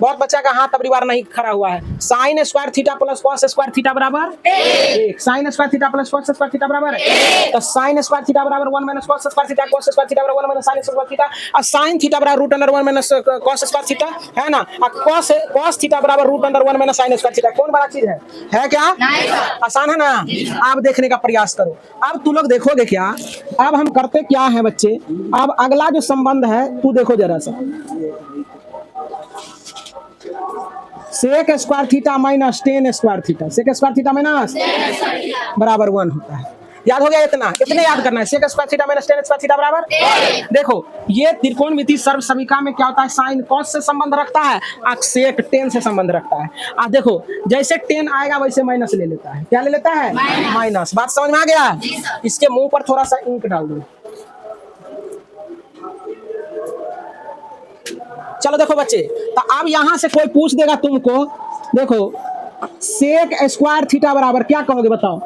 बहुत बच्चा का हाथ अबरी बार नहीं खड़ा हुआ है। Sine square theta plus cos square theta बराबर 1। Sine square theta plus cos square theta बराबर 1। तो साइन स्क्वायर थीटा बराबर 1 minus cos square theta, cos square theta बराबर 1 माइनस साइन स्क्वायर थीटा, और साइन थीटा बराबर root under 1 minus cos square theta, है ना? और कॉस थीटा बराबर root under 1 minus sine square theta. कौन बड़ा चीज है क्या? आसान है ना? आप देखने का प्रयास करो। अब तू लोग देखोगे क्या? अब हम करते क्या है बच्चे, अब अगला जो संबंध है तू देखो जरा सा, sec square theta minus tan square theta, sec square theta minus बराबर 1 होता है। याद हो गया? इतने याद करना है। Sec square theta minus tan square theta बराबर। देखो ये त्रिकोणमिति सर्व समीकरण में क्या होता है, साइन कॉस से संबंध रखता है और सेक टेन से संबंध रखता है। देखो जैसे टेन आएगा वैसे माइनस ले लेता है। क्या ले लेता है? माइनस। बात समझ में आ गया? इसके मुंह पर थोड़ा सा इंक डाल दो। चलो देखो बच्चे, तो अब यहां से कोई पूछ देगा तुमको, देखो सेक स्क्वायर थीटा बराबर क्या कहोगे बताओ?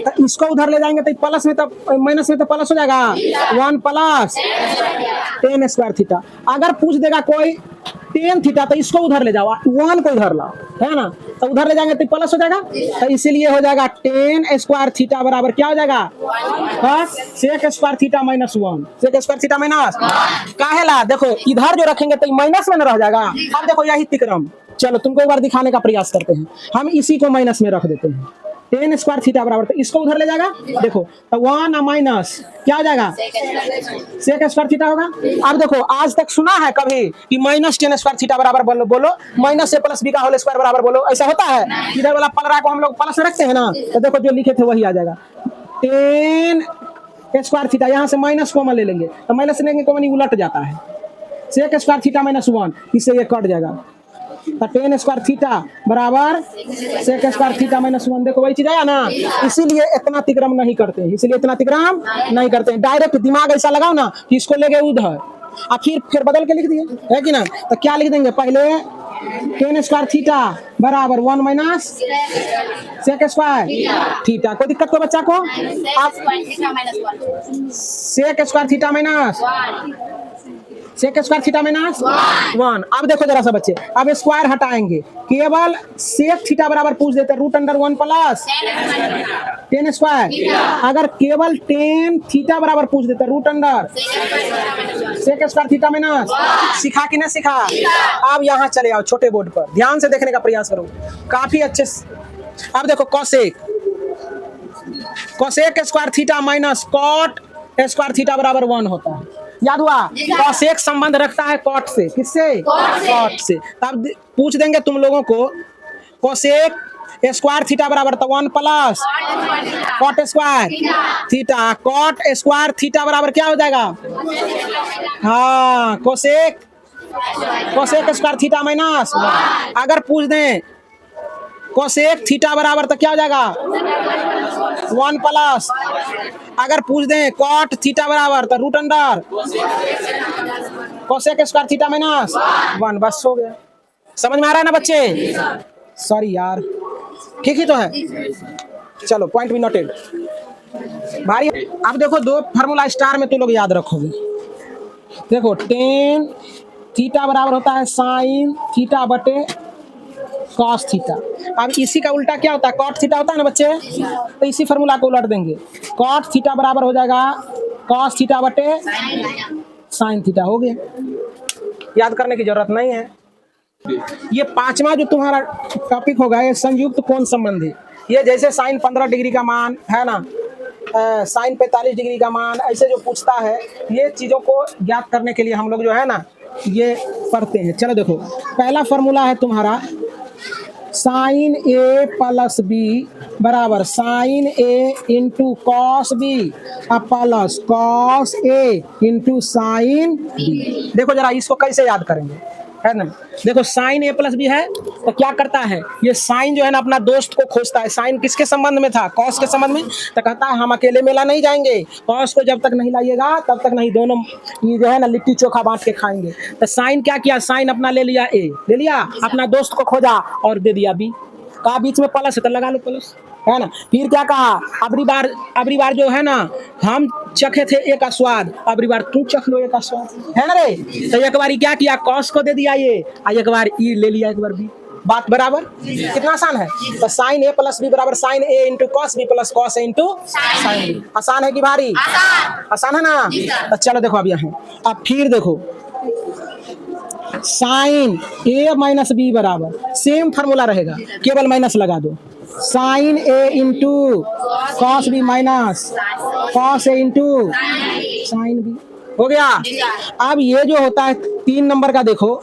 तो इसको उधर ले जाएंगे तो प्लस में तो माइनस में तो प्लस हो जाएगा 1 प्लस टेन स्क्वायर थीटा। अगर पूछ देगा कोई टेन थीटा तो इसको उधर ले जाओ, 1 को इधर लाओ, है ना? तो उधर ले जाएंगे तो प्लस हो जाएगा, तो इसीलिए हो जाएगा टेन स्क्वायर थीटा बराबर क्या हो जाएगा sec square theta minus 1। Sec square theta minus काहेला? देखो इधर जो रखेंगे तो माइनस में न रह जाएगा। अब देखो यही तिक्रम, चलो तुमको एक बार दिखाने का प्रयास करते हैं। हम इसी को माइनस में रख देते हैं, टेन स्क्वायर थीटा बराबर, तो इसको उधर ले जाएगा। देखो तो 1 माइनस क्या हो जाएगा सेक स्क्वायर थीटा होगा। अब देखो आज तक सुना है कभी कि माइनस टेन स्क्वायर थीटा बराबर बोलो माइनस ए प्लस बी का होल स्क्वायर बराबर बोलो? ऐसा होता है? इधर वाला पलरा को हम लोग प्लस में रखते हैं ना, तो देखो जो लिखे थे वही आ जाएगा टेन स्क्वायर थीटा। यहाँ से माइनस कॉमन ले लेंगे, तो माइनस लेंगे कॉमन उलट जाता है, सेक स्क्वायर थीटा माइनस 1, इससे ये कट जाएगा। तो टेन स्क्वायर थीटा बराबर सेक स्क्वायर थीटा माइनस 1। देखो वही चीज आया ना? इसीलिए इतना तिक्रम नहीं करते हैं, इसीलिए इतना तिक्रम नहीं करते हैं। डायरेक्ट दिमाग ऐसा लगाओ ना कि इसको ले गए उधर और फिर बदल के लिख दिए, है कि ना? तो क्या लिख देंगे? पहले टेन स्क्वायर थीटा बराबर 1 माइनस सेक स्क्वायर थीटा। कोई दिक्कत को बच्चा को? आप sec square theta minus sec square theta minus 1। अब देखो जरा सा बच्चे, अब स्क्वायर हटाएंगे, केवल सेक थीटा बराबर पूछ देते root under 1 plus tan square. अगर केवल टेन थीटा बराबर पूछ देते root under sec square theta minus. सिखा कि नहीं सिखा? अब यहाँ चले आओ छोटे बोर्ड पर, ध्यान से देखने का प्रयास करो काफी अच्छे से। अब देखो cosec square theta minus cot square theta बराबर 1 होता है। याद हुआ? कॉसेक संबंध रखता है कॉट से। किससे? कॉट से। तब पूछ देंगे तुम लोगों को कॉसेक स्क्वायर थीटा बराबर तो 1 plus cot square theta. Cot square theta बराबर क्या हो जाएगा? हाँ कॉसेक स्क्वायर थीटा माइनस। अगर पूछ दें कॉसेक थीटा बराबर तो क्या हो जाएगा 1 प्लस। अगर पूछ दें कॉट थीटा बराबर तो root under cosec square theta minus 1। बस हो गया। समझ में आ रहा है ना बच्चे? सॉरी यार, ठीक ही तो है। चलो पॉइंट भी नोटेड भाई। अब देखो दो फार्मूला स्टार में तो लोग याद रखोगे। देखो टेन थीटा बराबर होता है साइन थीटा बटे कॉस थीटा। अब इसी का उल्टा क्या होता है? कॉट थीटा होता है ना बच्चे, तो इसी फार्मूला को उलट देंगे। कॉट थीटा बराबर हो जाएगा कॉस थीटा बटे साइन थीटा। हो गया, याद करने की जरूरत नहीं है। ये पांचवा जो तुम्हारा टॉपिक होगा ये संयुक्त कोण संबंधी। ये जैसे साइन 15 डिग्री का मान है ना, साइन 45 डिग्री का मान, ऐसे जो पूछता है ये चीज़ों को ज्ञात करने के लिए हम लोग जो है ना ये पढ़ते हैं। चलो देखो, पहला फॉर्मूला है तुम्हारा साइन ए प्लस बी बराबर sine A into cos B plus cos A into sine B. देखो जरा इसको कैसे याद करेंगे, है ना। देखो साइन ए प्लस बी है तो क्या करता है, ये साइन जो है ना अपना दोस्त को खोजता है। साइन किसके संबंध में था, कॉस के संबंध में, तो कहता है हम अकेले मेला नहीं जाएंगे, कॉस को जब तक नहीं लाइएगा तब तक नहीं, दोनों ये जो है ना लिट्टी चोखा बांट के खाएंगे। तो साइन क्या किया, साइन अपना ले लिया ए, ले लिया, अपना दोस्त को खोजा और दे दिया बी। कहा बीच में प्लस है तो लगा लो प्लस, है ना। फिर क्या कहा, अबरी बार जो है ना हम चखे थे ए का स्वाद, अबरी बार तू चख लो ए का स्वाद, है ना रे। तो एक बार क्या किया, कॉस को दे दिया ये, एक बार ई ले लिया, एक बार बी, बात बराबर। कितना आसान है। तो साइन ए प्लस बी बराबर sine A into cos B plus cos A into sine B. आसान है कि भारी, आसान है ना। तो चलो देखो अब यहाँ, अब फिर देखो साइन ए माइनस बी बराबर सेम फार्मूला रहेगा, केवल माइनस लगा दो, sine A into cos B minus cos A into sine B, हो गया। अब ये जो होता है 3 नंबर का देखो,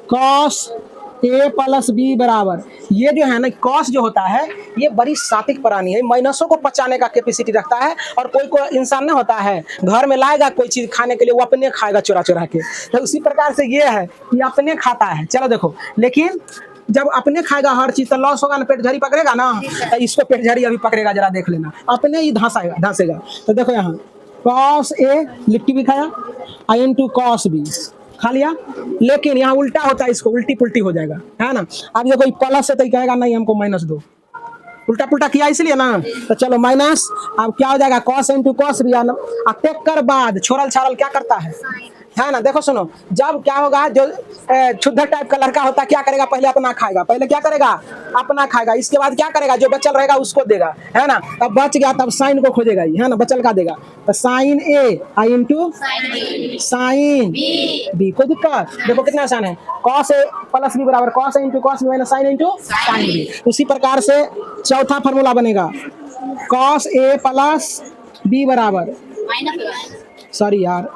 कॉस ए प्लस बी बराबर, ये जो है ना कॉस जो होता है ये बड़ी सात्विक प्राणी है, माइनसों को पचाने का कैपेसिटी रखता है। और कोई इंसान ना होता है घर में लाएगा कोई चीज खाने के लिए, वो अपने खाएगा चुरा चुरा के, तो उसी प्रकार से ये है कि अपने खाता है। चलो देखो, लेकिन जब अपने खाएगा हर चीज तो लॉस होगा ना, पेट झड़ी पकड़ेगा ना, तो इसको पेट झड़ी अभी पकड़ेगा, जरा देख लेना, अपने ही धंसेगा। तो देखो यहाँ कॉस ए लिट्टी भी खाया, आई इंटू कॉस बी खा लिया, लेकिन यहाँ उल्टा होता है, इसको उल्टी पुल्टी हो जाएगा, है ना। अब ये कोई प्लस है तो कहेगा नहीं हमको माइनस दो, उल्टा पुल्टा किया इसलिए ना। तो चलो माइनस, अब क्या हो जाएगा, कॉस इंटू कॉस भी, अटेकर बाद छोड़ल छाड़ल क्या करता है ना। देखो सुनो, जब क्या होगा, जो क्षुद्र टाइप का लड़का होता है क्या करेगा, पहले अपना खाएगा, पहले क्या करेगा, अपना खाएगा, इसके बाद क्या करेगा, जो बचल रहेगा उसको देगा, है ना। तब बच गया तब साइन को खोजेगा, है ना, बचल का देगा। तो sine A I into sine B, कोई दिक्कत। देखो कितना आसान है, कॉस ए प्लस बी बराबर cos A into cos B minus sine into sine B. उसी प्रकार से चौथा फॉर्मूला बनेगा, कॉस ए प्लस बी बराबर, सॉरी यार,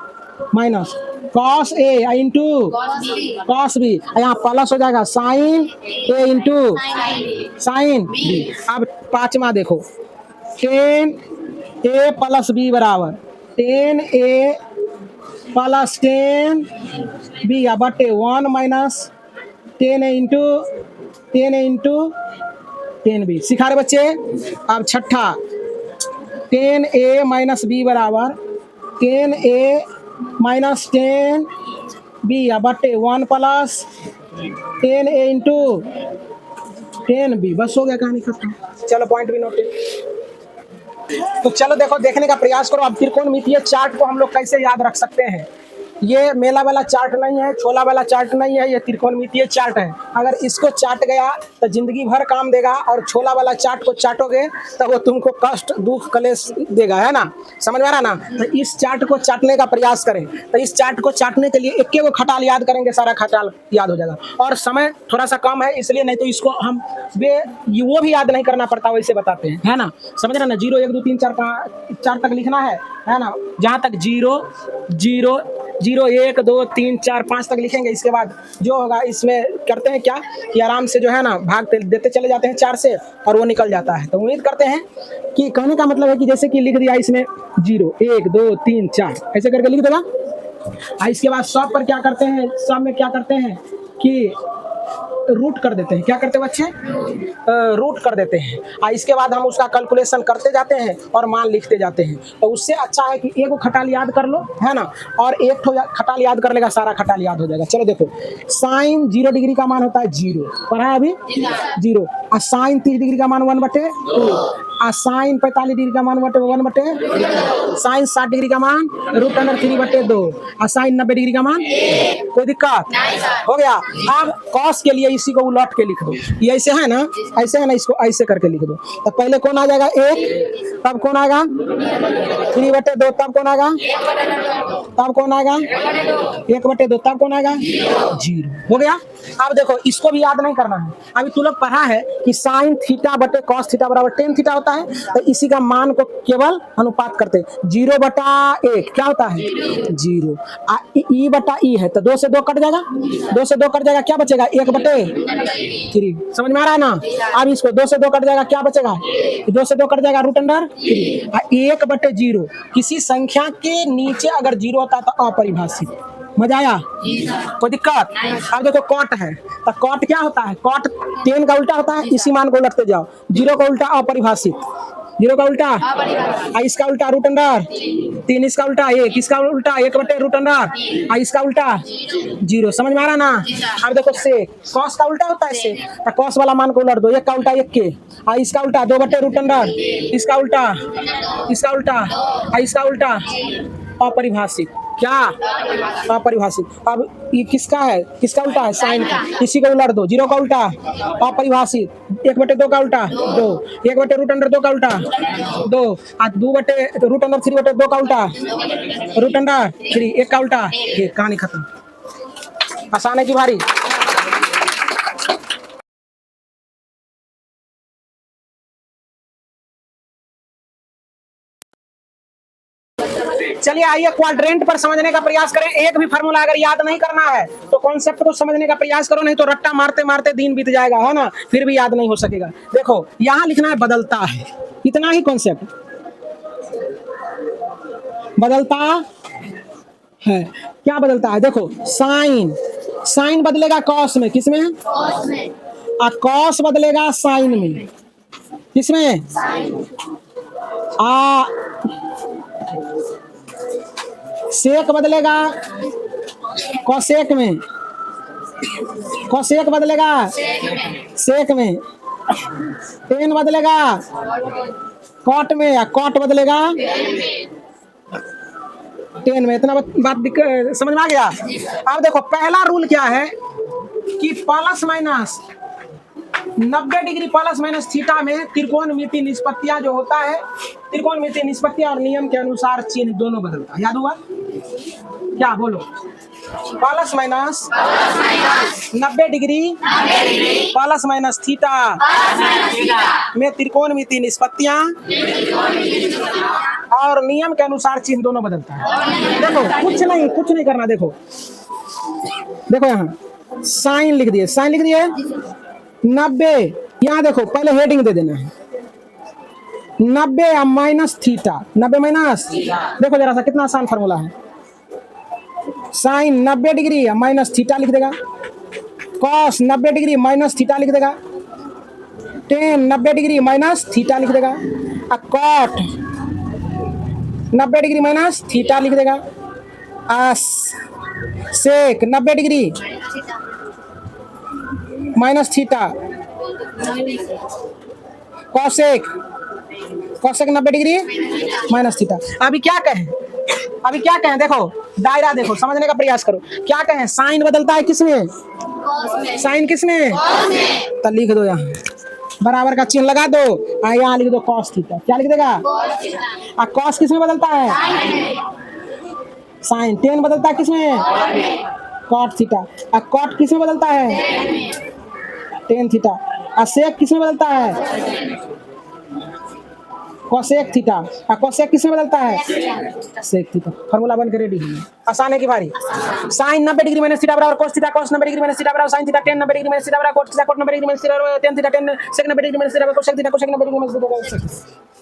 minus cos A into cos B, यहाँ प्लस हो जाएगा sine A into sine B. अब पांचवा देखो, टेन ए प्लस बी बराबर tan A plus ten B बटे 1 माइनस टेन ए इंटू टेन बी। सिखा रहे बच्चे। अब छठा, टेन ए माइनस बी बराबर टेन ए माइनस टेन बी बटे 1 प्लस टेन ए इंटू टेन बी। बस हो गया, कहानी खत्म। चलो पॉइंट भी नोट। तो चलो देखो, देखने का प्रयास करो अब त्रिकोणमितीय चार्ट को हम लोग कैसे याद रख सकते हैं। ये मेला वाला चार्ट नहीं है, छोला वाला चार्ट नहीं है, ये त्रिकोणमितीय चार्ट है। अगर इसको चाट गया तो जिंदगी भर काम देगा, और छोला वाला चार्ट को चाटोगे तो वो तुमको कष्ट दुख कलेश देगा, है ना। समझ में आ रहा ना। तो इस चार्ट को चाटने का प्रयास करें। तो इस चार्ट को चाटने के लिए एक वो खटाल याद करेंगे, सारा खटाल याद हो जाएगा। और समय थोड़ा सा कम है इसलिए, नहीं तो इसको हम वो भी याद नहीं करना पड़ता, वैसे बताते हैं, है ना। समझ रहे ना, 0 1 2 3 4 5 4 तक लिखना है ना। जहाँ तक 0 0 0 1 2 3 4 5 तक लिखेंगे, इसके बाद जो होगा इसमें करते हैं क्या कि आराम से जो है ना भाग देते चले जाते हैं 4 से, और वो निकल जाता है। तो उम्मीद करते हैं कि कहने का मतलब है कि जैसे कि लिख दिया इसमें 0 1 2 3 4 ऐसे करके लिख देगा। इसके बाद सब पर क्या करते हैं, सब में क्या करते हैं कि रूट कर देते हैं। क्या करते हैं बच्चे, रूट कर देते हैं। और इसके बाद हम उसका कैलकुलेशन करते जाते हैं और मान लिखते जाते हैं। तो उससे अच्छा है कि एक खटाल याद कर लो, है ना, और एक खटाल याद कर लेगा, सारा खटाल याद हो जाएगा। चलो देखो, साइन 0 डिग्री का मान होता है 0, पढ़ा है अभी 0। और साइन 30 डिग्री का मान 1/2, और साइन 45 डिग्री का मान 1/2, साइन 60 डिग्री का मान √3/2, और साइन 90 डिग्री का मान। कोई दिक्कत हो गया। अब कॉस के लिए इसी को उलट के लिख दो, ये ऐसे है ना, ऐसे है ना, इसको ऐसे करके लिख दो। तो पहले कौन आ जाएगा 1, तब कौन आएगा 3/2, तब कौन आएगा, तब कौन आएगा 1/2, तब कौन आएगा 0। हो गया। अब देखो इसको भी याद नहीं करना है। अभी तू लोग पढ़ा है कि साइन थीटा बटे कॉस थीटा बराबर टेन थीटा होता है, तो इसी का मान को केवल अनुपात करते हैं। 0/1 क्या होता है 0, ई बटा ई है तो 2 से 2 कट जाएगा, 2 से 2 कट जाएगा, क्या बचेगा 1/3। समझ में आ रहा है ना। अब इसको 2 से 2 कट जाएगा, क्या बचेगा 2 से 2 कट जाएगा √3। 1/0 किसी संख्या के नीचे अगर 0 होता है तो अपरिभाषित। मजा आया, कोई दिक्कत। अब देखो कॉट है तो कॉट क्या होता है, कॉट 10 का उल्टा होता है, इसी मान को उलटते जाओ। 0 का उल्टा अपरिभाषित, 0 का उल्टा इसका उल्टा √3, इसका उल्टा 1, इसका उल्टा 1/√3, इसका उल्टा 0। समझ में आ रहा ना। अब देखो सेक, कॉस का उल्टा होता है सेक, तो कॉस वाला मान को उलट दो। 1 का उल्टा 1 के, इसका उल्टा 2/√3, इसका उल्टा, इसका उल्टा, इसका उल्टा अपरिभाषित। क्या अपरिभाषित। अब ये किसका है, किसका उल्टा है साइन का, इसी को उलट दो। 0 का उल्टा अपरिभाषित, 1/2 का उल्टा 2, 1/√2 का उल्टा 2, 2/√3/2 का उल्टा √3, 1 का उल्टा 1। कहानी खत्म। आसान है कि भारी। चलिए आइए क्वाड्रेंट पर समझने का प्रयास करें। एक भी फार्मूला अगर याद नहीं करना है तो कॉन्सेप्ट को समझने का प्रयास करो, नहीं तो रट्टा मारते मारते दिन बीत जाएगा, है ना, फिर भी याद नहीं हो सकेगा। देखो यहां लिखना है बदलता है, इतना ही कॉन्सेप्ट, बदलता है। क्या बदलता है, देखो साइन, साइन बदलेगा कॉस में, किसमें, और कॉस बदलेगा साइन में, किसमें, सेक बदलेगा कॉसेक में, कॉसेक बदलेगा सेक में, टेन बदलेगा कॉट में, या कॉट बदलेगा टेन में। इतना बात समझ में आ गया। अब देखो पहला रूल क्या है कि plus minus 90 degree plus minus theta में त्रिकोणमिति निष्पत्तियां जो होता है, त्रिकोणमिति निष्पत्तियां और नियम के अनुसार चिन्ह दोनों बदलता है। याद हुआ क्या, बोलो। Plus minus 90 degree plus minus theta में त्रिकोणमिति निष्पत्तियां और नियम के अनुसार चिन्ह दोनों बदलता है। देखो कुछ नहीं करना। देखो यहाँ साइन लिख दिए, साइन लिख दिए 90, यहाँ देखो पहले हेडिंग दे देना है 90 माइनस थीटा, 90 माइनस, देखो जरा सा कितना आसान फार्मूला है। साइन 90 डिग्री माइनस थीटा लिख देगा, कॉस 90 डिग्री माइनस थीटा लिख देगा, टेन 90 डिग्री माइनस थीटा लिख देगा, कॉट 90 डिग्री माइनस थीटा लिख देगा, सेक 90 degree minus theta, cosec, cosec 90 degree minus theta. अभी क्या कहें, देखो दायरा देखो, समझने का प्रयास करो। क्या कहें, साइन बदलता है किसमें, साइन किसमें, तो लिख दो यहाँ बराबर का चिन्ह लगा दो, यहाँ लिख दो कॉस थीटा। क्या लिख देगा, कॉस किसमें बदलता है, साइन। टेन बदलता है किसमें, कॉट थीटा। कॉट किसमें बदलता है, टेन थीटा। सेक किसमें बदलता है, कोसेक थीटा। कोसेक किसमें बदलता है, सेक थीटा। फार्मूला बन के रेडी है। आसान है कि भारी। साइन 90 डिग्री माइनस थीटा बराबर cos theta, cos 90 degree minus theta बराबर sine theta, tan 90 degree minus theta बराबर cos theta, cos 90 degree minus theta बराबर tan theta, tan sec 90 degree minus theta बराबर cosec theta, cosec 90 degree minus theta बराबर।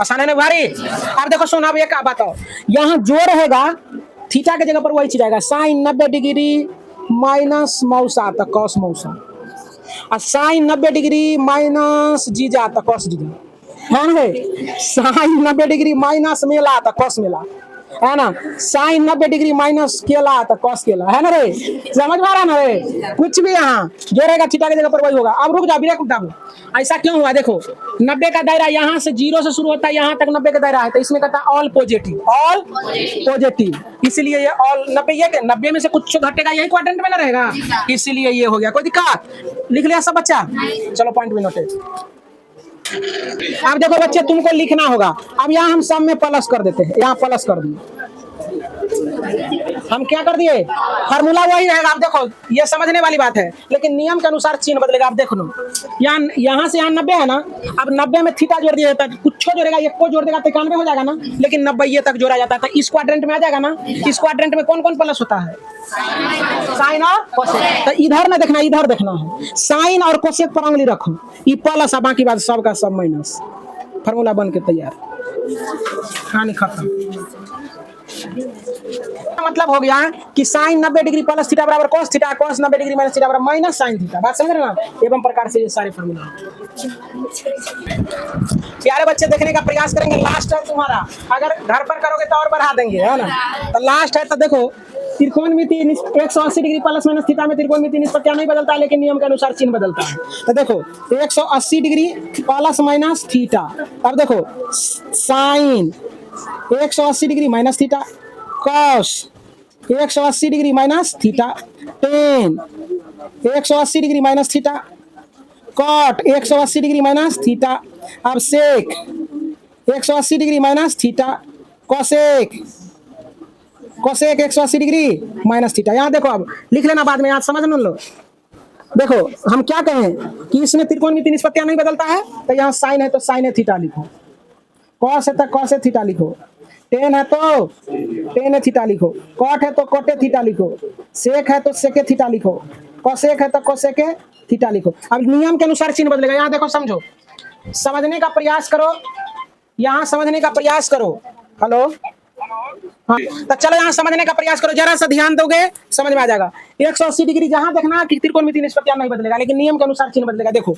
आसान है ना भारी। अब देखो सुन, अब एक बात और, यहाँ जो रहेगा थीटा के जगह पर वही चीज आएगा। साइन 90 डिग्री माइनस मौसा तो कॉस मौसा, और साइन 90 डिग्री माइनस जीजा तो कॉस जीजा, है ना। साइन 90 डिग्री माइनस मेला तो कॉस मेला, है ना। साइन 90 डिग्री माइनस केला तो कॉस केला, है ना रे। समझ में आ रहा है ना रे। कुछ भी यहाँ जो रहेगा थीटा की जगह पर वही होगा। अब रुक जाओ, ब्रेक दाबो। ऐसा क्यों हुआ, देखो 90 का दायरा यहाँ से 0 से शुरू होता है, यहाँ तक 90 का दायरा है, तो इसमें कहता है ऑल पॉजिटिव, ऑल पॉजिटिव। इसलिए ये ऑल 90, ये 90 में से कुछ घटेगा, यही क्वाड्रेंट में ना रहेगा, इसीलिए ये हो गया। कोई दिक्कत, लिख लिया सब बच्चा, चलो पॉइंट भी नोटेड। अब देखो बच्चे, तुमको लिखना होगा। अब यहाँ हम सब में प्लस कर देते हैं, यहाँ प्लस कर दिए। हम क्या कर दिए, फार्मूला वही रहेगा। आप देखो ये समझने वाली बात है, लेकिन नियम के अनुसार चिन्ह बदलेगा। आप देख लो यहाँ यहाँ से यहाँ 90 है ना, अब 90 में थीटा जोड़ दिया जाता है, कुछ जोड़ेगा एक को जोड़ देगा तो 91 हो जाएगा ना, लेकिन 90 ये तक जोड़ा जाता है। तो इस क्वाड्रेंट में आ जाएगा ना, इस क्वाड्रेंट में कौन कौन प्लस होता है, साइन और कोसेक। तो इधर ना देखना, इधर देखना है, साइन और कोसेक पर उंगली रखो, ये प्लस, बाकी बात सब का सब माइनस। फार्मूला बन के तैयार, कहानी खत्म। मतलब हो गया कि साइन 90 डिग्री प्लस थीटा बराबर cos theta, cos 90 degree minus theta बराबर माइनस साइन थीटा। बात समझ रहे ना। एवं प्रकार से ये सारे फार्मूला। प्यारे बच्चे देखने का प्रयास करेंगे, लास्ट है तुम्हारा, अगर घर पर करोगे तो और बढ़ा देंगे, है ना। तो लास्ट है, तो देखो त्रिकोणमिति 180 डिग्री प्लस माइनस थीटा में त्रिकोणमिति निष्पत्ति नहीं बदलता है, लेकिन नियम के अनुसार चिन्ह बदलता है। तो देखो 180 डिग्री प्लस माइनस थीटा, अब देखो sine 180 degree minus theta, cos 180 degree minus theta, tan 180 degree minus theta, cot 180 degree minus theta, अब sec 180 degree minus theta, cosec cosec 180 degree minus theta. यहाँ देखो, अब लिख लेना बाद में, याद समझ लो। देखो हम क्या कहें कि इसमें त्रिकोणमिति निष्पत्तियां नहीं बदलता है, तो यहाँ साइन है तो साइन है थीटा लिखो, कॉस है तो कॉस है थीटा लिखो, टेन है तो टेन है थीटा लिखो, कॉट है तो कॉट है थीटा लिखो, सेक है तो सेक थीटा लिखो, कोसेक है तो कोसेक थीटा लिखो। अब नियम के अनुसार चिन्ह बदलेगा। यहाँ देखो, समझो, समझने का प्रयास करो, यहाँ समझने का प्रयास करो। हेलो, हाँ, तो चलो यहाँ समझने का प्रयास करो, जरा सा ध्यान दोगे समझ में आ जाएगा। 180 डिग्री जहां देखना कि त्रिकोणमिति निष्पत्तियां नहीं बदलेगा, लेकिन नियम के अनुसार चिन्ह बदलेगा। देखो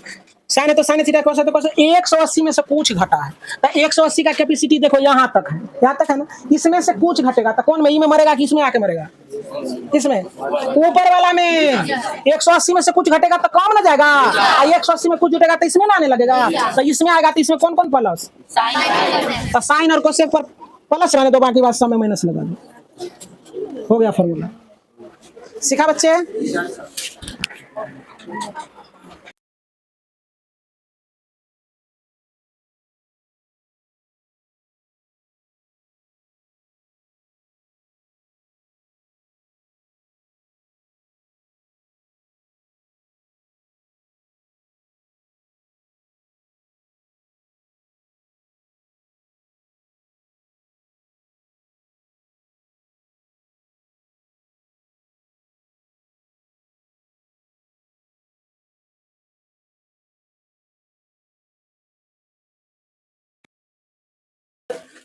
साइन है तो साइन थीटा, कोस है तो कोस। 180 में से कुछ घटा है, तो 180 का कैपेसिटी देखो यहाँ तक है, यहाँ तक है ना, इसमें से कुछ घटेगा तो कौन में, ई में मरेगा कि इसमें आके मरेगा, इसमें ऊपर वाला में। 180 में से कुछ घटेगा तो कम ना जाएगा, 180 में कुछ जुटेगा तो इसमें ना आने लगेगा, तो इसमें आएगा, तो इसमें कौन कौन प्लस, तो साइन और कोसेक पर प्लस रहने दो, बाकी बात सब में माइनस लगा दो। हो गया फॉर्मूला, सीखा बच्चे।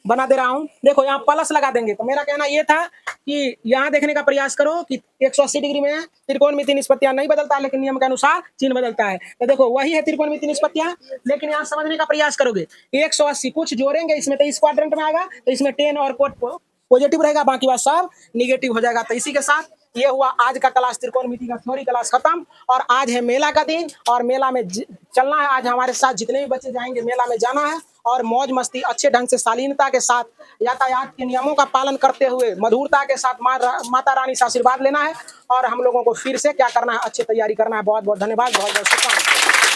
बना दे रहा हूं, देखो यहाँ प्लस लगा देंगे। तो मेरा कहना ये था कि यहाँ देखने का प्रयास करो कि 180 डिग्री में त्रिकोणमिति निष्पत्तियां नहीं बदलता है, लेकिन नियम के अनुसार चिन्ह बदलता है। तो देखो वही है त्रिकोणमिति निष्पत्तियां, लेकिन यहाँ समझने का प्रयास करोगे। 180 कुछ जोड़ेंगे इसमें, तो इस क्वाड्रेंट में आएगा, तो इसमें टेन और कोट पॉजिटिव रहेगा, बाकी बात सब निगेटिव हो जाएगा। तो इसी के साथ ये हुआ आज का क्लास, त्रिकोणमिति का थ्योरी क्लास खत्म। और आज है मेला का दिन, और मेला में चलना है। आज हमारे साथ जितने भी बच्चे जाएंगे मेला में जाना है, और मौज मस्ती अच्छे ढंग से शालीनता के साथ यातायात के नियमों का पालन करते हुए मधुरता के साथ माता रानी से आशीर्वाद लेना है। और हम लोगों को फिर से क्या करना है, अच्छी तैयारी करना है। बहुत बहुत धन्यवाद, बहुत बहुत शुभकामनाएं।